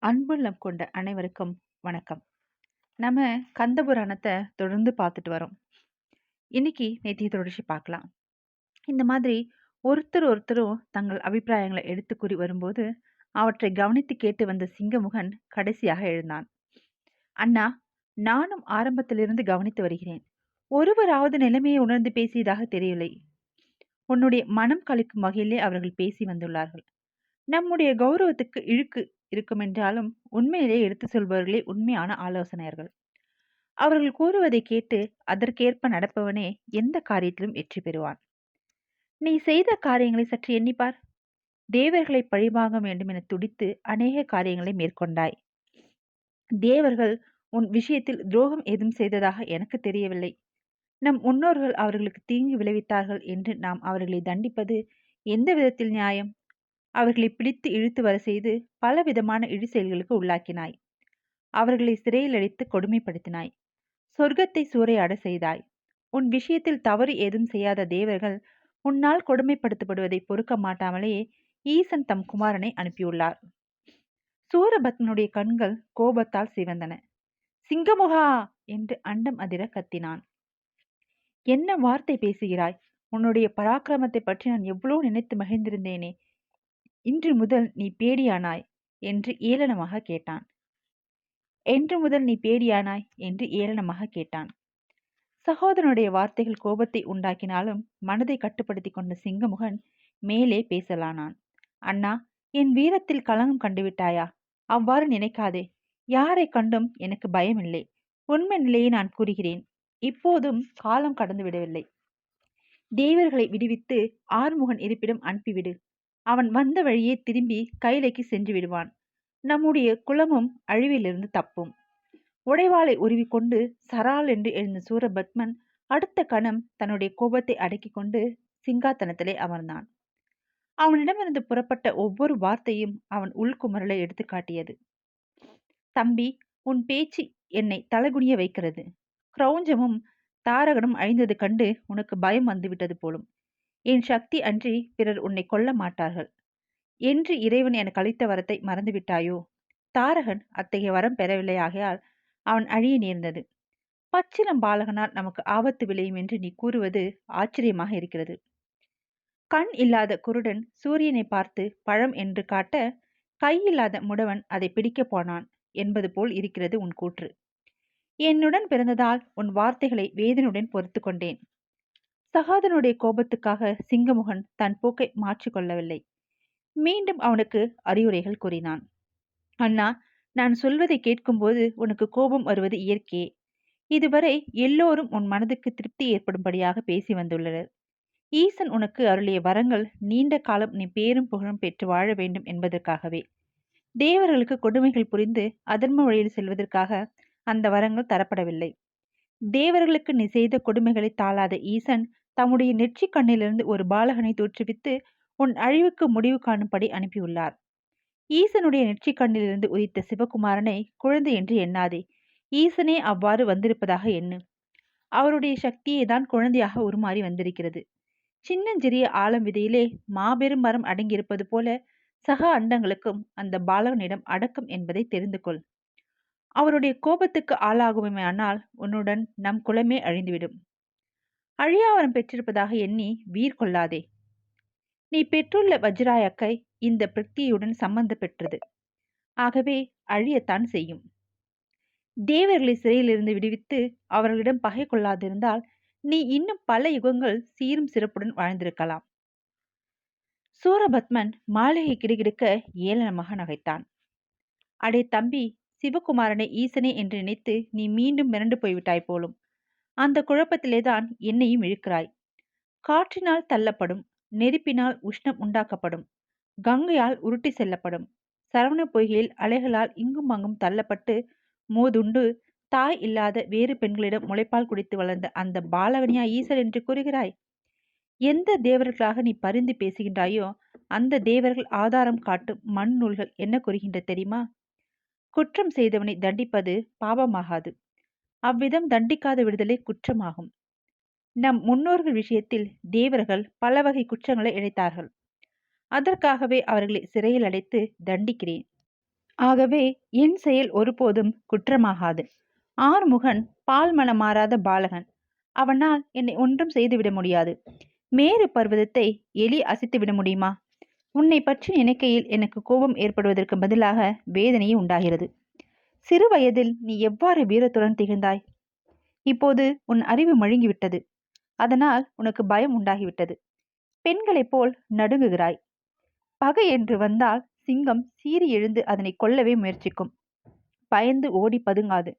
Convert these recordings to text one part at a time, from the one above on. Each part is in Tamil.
அன்புள்ளம் கொண்ட அனைவருக்கும் வணக்கம். நம்ம கந்த புராணத்தை தொடர்ந்து பார்த்துட்டு வரோம். இன்னைக்கு நேற்றைய தொடர்ச்சி பார்க்கலாம். இந்த மாதிரி ஒருத்தரும் தங்கள் அபிப்பிராயங்களை எடுத்து கூறி வரும்போது அவற்றை கவனித்து கேட்டு வந்த சிங்கமுகன் கடைசியாக எழுந்தான். அண்ணா, நானும் ஆரம்பத்திலிருந்து கவனித்து வருகிறேன். ஒருவராவது நிலைமையை உணர்ந்து பேசியதாக தெரியவில்லை. உன்னுடைய மனம் கழிக்கும் வகையிலே அவர்கள் பேசி வந்துள்ளார்கள். நம்முடைய கௌரவத்துக்கு இழுக்கு இருக்குமென்றாலும் உண்மையிலே எடுத்து சொல்பவர்களே உண்மையான ஆலோசனையர்கள். அவர்கள் கூறுவதை கேட்டு அதற்கேற்ப நடப்பவனே எந்த காரியத்திலும் வெற்றி பெறுவான். நீ செய்த காரியங்களை சற்று எண்ணிப்பார். தேவர்களை பழிவாங்க வேண்டும் என துடித்து அநேக காரியங்களை மேற்கொண்டாய். தேவர்கள் உன் விஷயத்தில் துரோகம் ஏதும் செய்ததாக எனக்கு தெரியவில்லை. நம் முன்னோர்கள் அவர்களுக்கு தீங்கு விளைவித்தார்கள் என்று நாம் அவர்களை தண்டிப்பது எந்த விதத்தில் நியாயம்? அவர்களை பிடித்து இழுத்து வர செய்து பலவிதமான இழி செயல்களுக்கு உள்ளாக்கினாய். அவர்களை சிறையில் அடைத்து கொடுமைப்படுத்தினாய். சொர்க்கத்தை சூறையாட செய்தாய். உன் விஷயத்தில் தவறு ஏதும் செய்யாத தேவர்கள் உன்னால் கொடுமைப்படுத்தப்படுவதை பொறுக்க மாட்டாமலேயே ஈசன் தம் குமாரனை அனுப்பியுள்ளார். சூரபத்மனுடைய கண்கள் கோபத்தால் சிவந்தன. சிங்கமுகா என்று அண்டம் அதிர கத்தினான். என்ன வார்த்தை பேசுகிறாய்? உன்னுடைய பராக்கிரமத்தை பற்றி நான் எவ்வளோ நினைத்து மகிழ்ந்திருந்தேனே. இன்று முதல் நீ பேடியானாய் என்று ஏளனமாக கேட்டான். என்று முதல் நீ பேடியானாய் என்று ஏளனமாக கேட்டான். சகோதரனுடைய வார்த்தைகள் கோபத்தை உண்டாக்கினாலும் மனதை கட்டுப்படுத்தி கொண்ட சிங்கமுகன் மேலே பேசலானான். அண்ணா, என் வீரத்தில் களங்கம் கண்டுவிட்டாயா? அவ்வாறு நினைக்காதே. யாரை கண்டும் எனக்கு பயமில்லை. உண்மை நிலையை நான் கூறுகிறேன். இப்போதும் காலம் கடந்து விடவில்லை. தேவர்களை விடுவித்து ஆறுமுகன் இருப்பிடம் அனுப்பிவிடு. அவன் வந்த வழியே திரும்பி கைலைக்கு சென்று விடுவான். நம்முடைய குலமும் அழிவிலிருந்து தப்பும். உடைவாளை உருவிக்கொண்டு சரால் என்று எழுந்த சூரபத்மன் அடுத்த கணம் தன்னுடைய கோபத்தை அடக்கி கொண்டு சிங்காதனத்திலே அமர்ந்தான். அவனிடமிருந்து புறப்பட்ட ஒவ்வொரு வார்த்தையும் அவன் உள்குமரலை எடுத்து காட்டியது. தம்பி, உன் பேச்சு என்னை தலைகுனிய வைக்கிறது. கிரௌஞ்சமும் தாரகனும் அழிந்தது கண்டு உனக்கு பயம் வந்துவிட்டது போலும். என் சக்தி அன்றி பிறர் உன்னை கொல்ல மாட்டார்கள் என்று இறைவன் எனக்கு அளித்த வரத்தை மறந்துவிட்டாயோ? தாரகன் அத்தகைய வரம் பெறவில்லை. ஆகையால் அவன் அழிய நேர்ந்தது. பச்சிலம் பாலகனால் நமக்கு ஆபத்து விளையும் என்று நீ கூறுவது ஆச்சரியமாக இருக்கிறது. கண் இல்லாத குருடன் சூரியனை பார்த்து பழம் என்று காட்ட கையில்லாத முடவன் அதை பிடிக்க போனான் என்பது போல் இருக்கிறது உன் கூற்று. என்னுடன் பிறந்ததால் உன் வார்த்தைகளை வேதனுடன் பொறுத்து கொண்டேன். சகாதனுடைய கோபத்துக்காக சிங்கமுகன் தன் போக்கை மாற்றிக்கொள்ளவில்லை. மீண்டும் அவனுக்கு அறிவுரைகள் கூறினான். அண்ணா, நான் சொல்வதை கேட்கும்போது உனக்கு கோபம் வருவது இயற்கையே. இதுவரை எல்லோரும் உன் மனதுக்கு திருப்தி ஏற்படும்படியாக பேசி வந்துள்ளனர். ஈசன் உனக்கு அருளிய வரங்கள் நீண்ட காலம் நீ பேரும் புகழும் பெற்று வாழ வேண்டும் என்பதற்காகவே. தேவர்களுக்கு கொடுமைகள் புரிந்து அதர்ம வழியில் செல்வதற்காக அந்த வரங்கள் தரப்படவில்லை. தேவர்களுக்கு நீ செய்த கொடுமைகளை தாளாத ஈசன் தம்முடைய நெற்றி கண்ணிலிருந்து ஒரு பாலகனை தோற்றுவித்து உன் அழிவுக்கு முடிவு காணும்படி அனுப்பியுள்ளார். ஈசனுடைய நெற்றி கண்ணிலிருந்து உதித்த சிவகுமாரனை குழந்தை என்று எண்ணாதே. ஈசனே அவ்வாறு வந்திருப்பதாக எண்ணு. அவருடைய சக்தியை தான் குழந்தையாக உருமாறி வந்திருக்கிறது. சின்னஞ்சிறிய ஆழம் விதையிலே மாபெரும் மரம் அடங்கியிருப்பது போல சக அண்டங்களுக்கும் அந்த பாலகனிடம் அடக்கம் என்பதை தெரிந்து கொள். அவருடைய கோபத்துக்கு ஆளாகுமையானால் உன்னுடன் நம் குலமே அழிந்துவிடும். அழியாவரம் பெற்றிருப்பதாக எண்ணி வீர் கொள்ளாதே. நீ பெற்றுள்ள வஜ்ராயக்கை இந்த பிரத்தியுடன் சம்பந்த பெற்றது. ஆகவே அழியத்தான் செய்யும். தேவர்களை சிறையிலிருந்து விடுவித்து அவர்களிடம் பகை கொள்ளாதிருந்தால் நீ இன்னும் பல யுகங்கள் சீரும் சிறப்புடன் வாழ்ந்திருக்கலாம். சூரபத்மன் மாளிகை கிடுகிடுக்க ஏளனமாக நகைத்தான். அடே தம்பி, சிவகுமாரனை ஈசனே என்று நினைத்து நீ மீண்டும் மிரண்டு போய்விட்டாய் போலும். அந்த குழப்பத்திலேதான் என்னையும் இழுக்கிறாய். காற்றினால் தள்ளப்படும், நெருப்பினால் உஷ்ணம் உண்டாக்கப்படும், கங்கையால் உருட்டி செல்லப்படும், சரவண பொய்கையில் அலைகளால் இங்கும் அங்கும் தள்ளப்பட்டு மோதுண்டு தாய் இல்லாத வேறு பெண்களிடம் முளைப்பால் குடித்து வளர்ந்த அந்த பாலகனியா ஈசர் என்று கூறுகிறாய்? எந்த தேவர்களாக நீ பரிந்து பேசுகின்றாயோ அந்த தேவர்கள் ஆதாரம் காட்டும் மண் நூல்கள் என்ன கூறுகின்ற தெரியுமா? குற்றம் செய்தவனை தண்டிப்பது பாவமாகாது. அவ்விதம் தண்டிக்காத விடுதலை குற்றமாகும். நம் முன்னோர்கள் விஷயத்தில் தேவர்கள் பல வகை குற்றங்களை இழைத்தார்கள். அதற்காகவே அவர்களை சிறையில் அடைத்து தண்டிக்கிறேன். ஆகவே என் செயல் ஒருபோதும் குற்றமாகாது. ஆறுமுகன் பால் மனம் மாறாத பாலகன். அவனால் என்னை ஒன்றும் செய்துவிட முடியாது. மேரு பர்வதத்தை எலி அசைத்து விட முடியுமா? உன்னை பற்றி நினைக்கையில் எனக்கு கோபம் ஏற்படுவதற்கு பதிலாக வேதனையே உண்டாகிறது. சிறு வயதில் நீ எவ்வாறு வீரத்துடன் திகழ்ந்தாய்? இப்போது உன் அறிவு மழுங்கிவிட்டது. அதனால் உனக்கு பயம் உண்டாகிவிட்டது. பெண்களைப் போல் நடுங்குகிறாய். பகை என்று வந்தால் சிங்கம் சீறி எழுந்து அதனை கொல்லவே முயற்சிக்கும். பயந்து ஓடி பதுங்காது.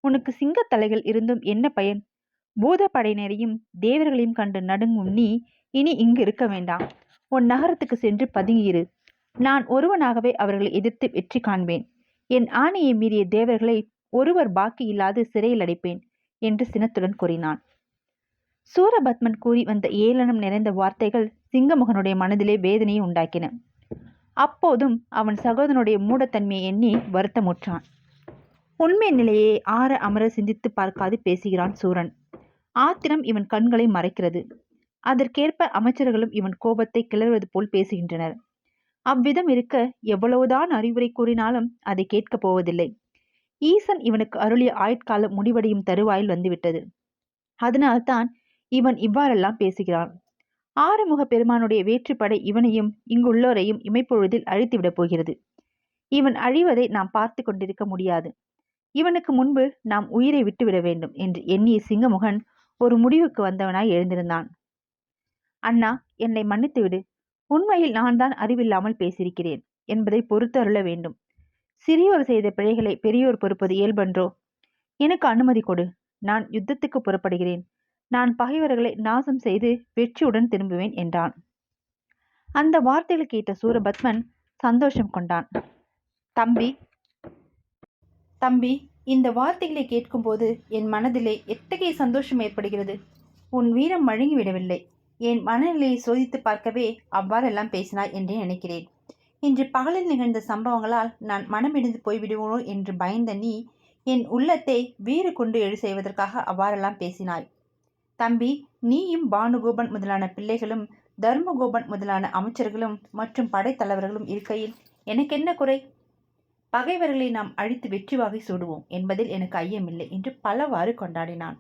உனக்கு சிங்கத் தலைகள் இருந்தும் என்ன பயன்? பூதப்படையினரையும் தேவர்களையும் கண்டு நடுங்கும் நீ இனி இங்கு இருக்க வேண்டாம். உன் நகரத்துக்கு சென்று பதுங்கியிரு. நான் ஒருவனாகவே அவர்களை எதிர்த்து வெற்றி காண்பேன். என் ஆணையை மீறிய தேவர்களை ஒருவர் பாக்கி இல்லாது சிறையில் அடைப்பேன் என்று சினத்துடன் கூறினான். சூரபத்மன் கூறி வந்த ஏளனம் நிறைந்த வார்த்தைகள் சிங்கமுகனுடைய மனதிலே வேதனையை உண்டாக்கின. அப்போதும் அவன் சகோதரனுடைய மூடத்தன்மையை எண்ணி வருத்தமுற்றான். உண்மை நிலையை ஆற அமர சிந்தித்து பார்க்காது பேசுகிறான் சூரன். ஆத்திரம் இவன் கண்களை மறைக்கிறது. அதற்கேற்ப அமைச்சர்களும் இவன் கோபத்தை கிளறுவது போல் பேசுகின்றனர். அவ்விதம் இருக்க எவ்வளவுதான் அறிவுரை கூறினாலும் அதை கேட்கப் போவதில்லை. ஈசன் இவனுக்கு அருளிய ஆயுட்காலம் முடிவடையும் தருவாயில் வந்துவிட்டது. அதனால்தான் இவன் இவ்வாறெல்லாம் பேசுகிறான். ஆறுமுக பெருமானுடைய வேற்றுப்படை இவனையும் இங்குள்ளோரையும் இமைப்பொழுதில் அழித்துவிடப் போகிறது. இவன் அழிவதை நாம் பார்த்து கொண்டிருக்க முடியாது. இவனுக்கு முன்பு நாம் உயிரை விட்டுவிட வேண்டும் என்று எண்ணிய சிங்கமுகன் ஒரு முடிவுக்கு வந்தவனாய் எழுந்திருந்தான். அண்ணா, என்னை மன்னித்து விடு. உண்மையில் நான் தான் அறிவில்லாமல் பேசியிருக்கிறேன் என்பதை பொறுத்து அருள வேண்டும். சிறியோர் செய்த பிழைகளை பெரியோர் பொறுப்பது இயல்பன்றோ? எனக்கு அனுமதி கொடு. நான் யுத்தத்துக்கு புறப்படுகிறேன். நான் பகைவர்களை நாசம் செய்து வெற்றியுடன் திரும்புவேன் என்றான். அந்த வார்த்தைகள் கேட்ட சூரபத்மன் சந்தோஷம் கொண்டான். தம்பி தம்பி இந்த வார்த்தைகளை கேட்கும்போது என் மனதிலே எத்தகைய சந்தோஷம் ஏற்படுகிறது. உன் வீரம் மழுங்கிவிடவில்லை. என் மனநிலையை சோதித்து பார்க்கவே அவ்வாறெல்லாம் பேசினாய் என்றே நினைக்கிறேன். இன்று பகலில் நிகழ்ந்த சம்பவங்களால் நான் மனமிடிந்து போய்விடுவோனோ என்று பயந்த நீ என் உள்ளத்தை வீறு கொண்டு எழு செய்வதற்காக அவ்வாறெல்லாம் பேசினாய். தம்பி, நீயும் பானுகோபன் முதலான பிள்ளைகளும் தர்மகோபன் முதலான அமைச்சர்களும் மற்றும் படைத்தலைவர்களும் இருக்கையில் எனக்கென்ன குறை? பகைவர்களை நாம் அழித்து வெற்றி வாகை சூடுவோம் என்பதில் எனக்கு ஐயமில்லை என்று பலவாறு கொண்டாடினான்.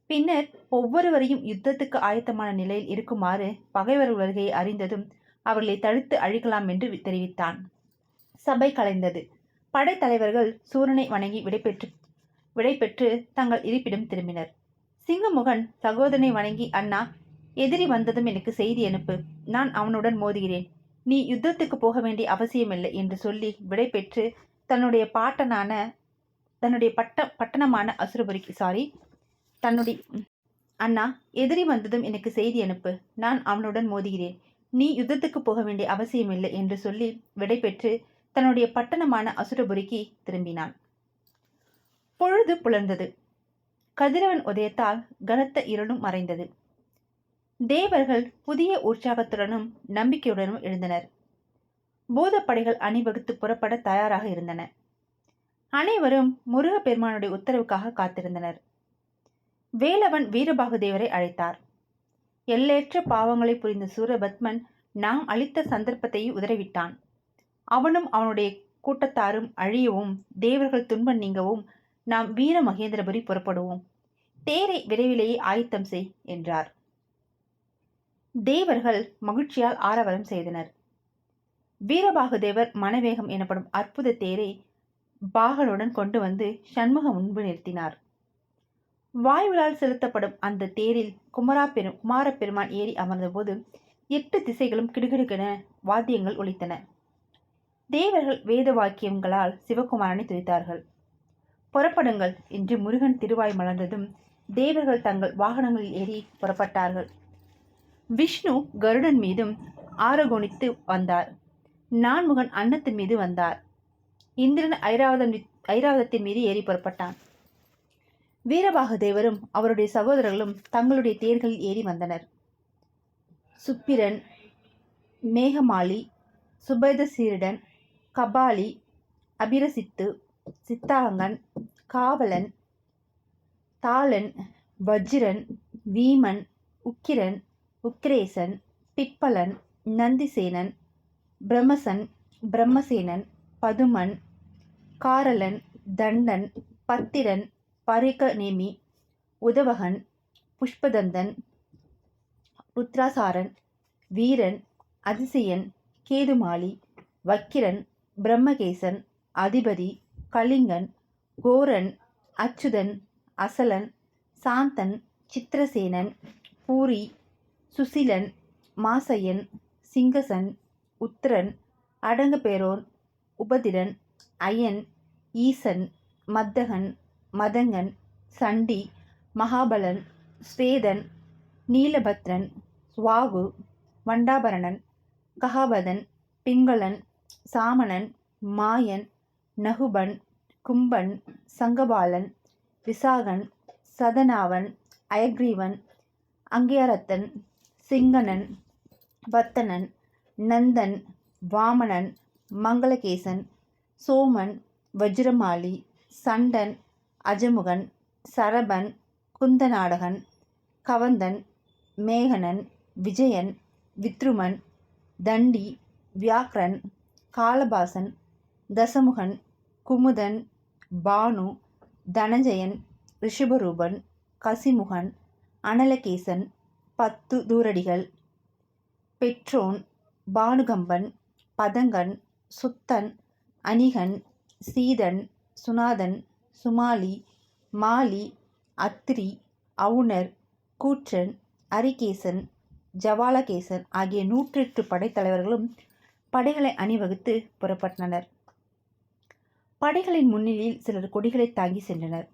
பின்னர் ஒவ்வொருவரையும் யுத்தத்துக்கு ஆயத்தமான நிலையில் இருக்குமாறு பகைவர் வருகையை அறிந்ததும் அவர்களை தடுத்து அழிக்கலாம் என்று தெரிவித்தான். சபை கலைந்தது. படைத்தலைவர்கள் சூரனை வணங்கி விடைபெற்று தங்கள் இருப்பிடம் திரும்பினர். சிங்கமுகன் சகோதரனை வணங்கி, அண்ணா, எதிரி வந்ததும் எனக்கு செய்தி அனுப்பு. நான் அவனுடன் மோதுகிறேன். நீ யுத்தத்துக்கு போக வேண்டிய அவசியமில்லை என்று சொல்லி விடைபெற்று தன்னுடைய பட்டணமான அசுரபுரிக்கு அண்ணா, எதிரி வந்ததும் எனக்கு செய்தி அனுப்பு. நான் அவனுடன் மோதுகிறேன். நீ யுத்தத்துக்கு போக வேண்டிய அவசியமில்லை என்று சொல்லி விடைபெற்று தன்னுடைய பட்டணமான அசுரபுரிக்கு திரும்பினான். பொழுது புலர்ந்தது. கதிரவன் உதயத்தால் கனத்த இருளும் மறைந்தது. தேவர்கள் புதிய உற்சாகத்துடனும் நம்பிக்கையுடனும் எழுந்தனர். பூதப்படைகள் அணிவகுத்து புறப்பட தயாராக இருந்தன. அனைவரும் முருக பெருமானுடைய உத்தரவுக்காக காத்திருந்தனர். வேலவன் வீரபாகுதேவரை அழைத்தார். எல்லையற்ற பாவங்களை புரிந்த சூரபத்மன் நாம் அளித்த சந்தர்ப்பத்தை உதறிவிட்டான். அவனும் அவனுடைய கூட்டத்தாரும் அழியவும் தேவர்கள் துன்பம் நீங்கவும் நாம் வீர மகேந்திரபுரி புறப்படுவோம். தேரை விரைவிலேயே ஆயத்தம் செய் என்றார். தேவர்கள் மகிழ்ச்சியால் ஆரவாரம் செய்தனர். வீரபாகுதேவர் மனவேகம் எனப்படும் அற்புத தேரை பாகனுடன் கொண்டு வந்து சண்முகம் முன்பு நிறுத்தினார். வாயுவிலால் செலுத்தப்படும் அந்த தேரில் குமாரப்பெருமான் ஏறி அமர்ந்தபோது 8 திசைகளும் கிடுகிடுக்கென வாத்தியங்கள் ஒலித்தன. தேவர்கள் வேத வாக்கியங்களால் சிவகுமாரனை துதித்தார்கள். புறப்படுங்கள் என்று முருகன் திருவாய் மலர்ந்ததும் தேவர்கள் தங்கள் வாகனங்களில் ஏறி புறப்பட்டார்கள். விஷ்ணு கருடன் மீதும் ஆரோகணித்து வந்தார். நான்முகன் அன்னத்தின் மீது வந்தார். இந்திரன் ஐராவதத்தின் மீது ஏறி புறப்பட்டான். வீரபாகுதேவரும் அவருடைய சகோதரர்களும் தங்களுடைய தேர்களில் ஏறி வந்தனர். சுப்பிரன், மேகமாலி, சுபேதசீருடன், கபாலி, அபிரசித்து, சித்தாங்கன், காவலன், தாளன், வஜ்ரன், வீமன், உக்கிரன், உக்கிரேசன், பிப்பலன், நந்திசேனன், பிரம்மசேனன், பதுமன், காரலன், தண்டன், பத்திரன், பரிகநேமி, உதவகன், புஷ்பதந்தன், ருத்ராசாரன், வீரன், அதிசயன், கேதுமாலி, வக்கிரன், பிரம்மகேசன், அதிபதி, கலிங்கன், கோரன், அச்சுதன், அசலன், சாந்தன், சித்திரசேனன், பூரி, சுசிலன், மாசையன், சிங்கசன், உத்திரன், அடங்கபேரோன், உபதிரன், அயன், ஈசன், மத்தகன், மதங்கன், சண்டி, மகாபலன், ஸ்வேதன், நீலபத்ரன், சுவாகு, வண்டாபரணன், ககாபதன், பிங்களன், சாமணன், மாயன், நகுபன், கும்பன், சங்கபாலன், விசாகன், சதனாவன், அயக்ரீவன், அங்கியரத்தன், சிங்கனன், வத்தனன், நந்தன், வாமனன், மங்களகேசன், சோமன், வஜ்ரமாலி, சண்டன், அஜமுகன், சரபன், குந்தநாடகன், கவந்தன், மேகனன், விஜயன், வித்ருமன், தண்டி, வியாக்ரன், காலபாசன், தசமுகன், குமுதன், பானு, தனஞ்சயன், ரிஷபரூபன், கசிமுகன், அனலகேசன், 10 தூரடிகள், பெட்ரோன், பானுகம்பன், பதங்கன், சுத்தன், அணிகன், சீதன், சுனாதன், சுமாலி, மாலி, அத்திரி, அவுணர், கூற்றன், அரிகேசன், ஜவாலகேசன் ஆகிய 108 படைத்தலைவர்களும் படைகளை அணிவகுத்து புறப்பட்டனர். படைகளின் முன்னிலையில் சிலர் கொடிகளை தாங்கி சென்றனர்.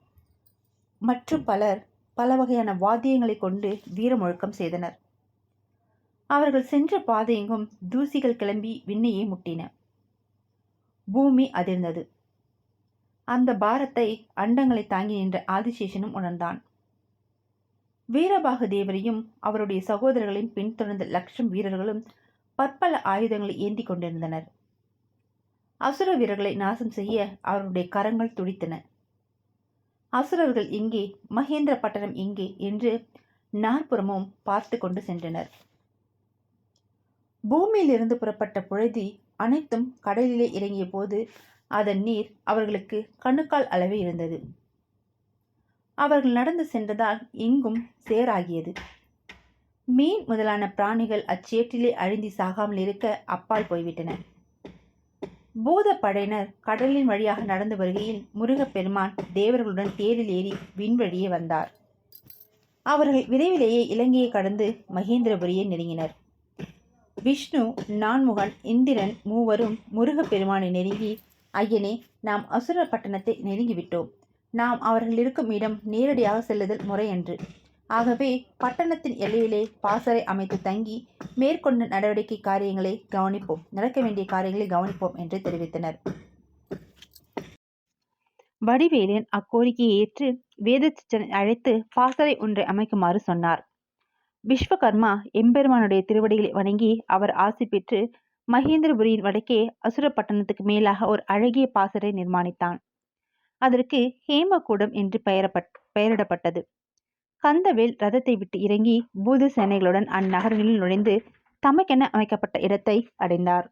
மற்றும் பலர் பல வகையான வாத்தியங்களை கொண்டு வீரமுழக்கம் செய்தனர். அவர்கள் சென்ற பாதையெங்கும் தூசிகள் கிளம்பி விண்ணையே முட்டின. பூமி அதிர்ந்தது. அந்த பாரத்தை அண்டங்களை தாங்கி நின்ற ஆதிசேஷனும் உணர்ந்தான். வீரபாகு தேவரையும் அவருடைய சகோதரர்களையும் பின்தொடர்ந்த லட்சம் வீரர்களும் பற்பல ஆயுதங்களை ஏந்தி கொண்டிருந்தனர். அசுர வீரர்களை நாசம் செய்ய அவருடைய கரங்கள் துடித்தன. அசுரர்கள் எங்கே, மகேந்திர பட்டணம் எங்கே என்று நாற்புறமும் பார்த்து கொண்டு சென்றனர். பூமியிலிருந்து புறப்பட்ட புழுதி அனைத்தும் கடலிலே இறங்கிய போது அதன் நீர் அவர்களுக்கு கணுக்கால் அளவே இருந்தது. அவர்கள் நடந்து சென்றதால் எங்கும் சேராகியது. மீன் முதலான பிராணிகள் அச்சேற்றிலே அழிந்தி சாகாமல் இருக்க அப்பால் போய்விட்டன. பூத படையினர் கடலின் வழியாக நடந்து வருகையில் முருகப்பெருமான் தேவர்களுடன் தேரில் ஏறி விண்வழியே வந்தார். அவர்கள் விரைவிலேயே இலங்கையை கடந்து மகேந்திரபுரியை நெருங்கினர். விஷ்ணு, நான்முகன், இந்திரன் மூவரும் முருகப்பெருமானை நெருங்கி, ஐயனே, நாம் அசுர பட்டணத்தை நெருங்கிவிட்டோம். நாம் அவர்கள் இருக்கும் இடம் நேரடியாக செல்லுதல் முறையன்று. ஆகவே பட்டணத்தின் எல்லையிலே பாசறை அமைத்து தங்கி மேற்கொண்ட நடக்க வேண்டிய காரியங்களை கவனிப்போம் என்று தெரிவித்தனர். வடிவேலன் அக்கோரிக்கையை ஏற்று வேதச்சிச்சனை அழைத்து பாசறை ஒன்றை அமைக்குமாறு சொன்னார். விஸ்வகர்மா எம்பெருமானுடைய திருவடிகளை வணங்கி அவர் ஆசி பெற்று மகேந்திரபுரியின் வடக்கே அசுரப்பட்டணத்துக்கு மேலாக ஒரு அழகிய பாசறை நிர்மாணித்தான். அதற்கு ஹேமகூடம் என்று பெயரிடப்பட்டது. கந்தவேல் ரதத்தை விட்டு இறங்கி பூத சேனைகளுடன் அந்நகரில் நுழைந்து தமக்கென அமைக்கப்பட்ட இடத்தை அடைந்தார்.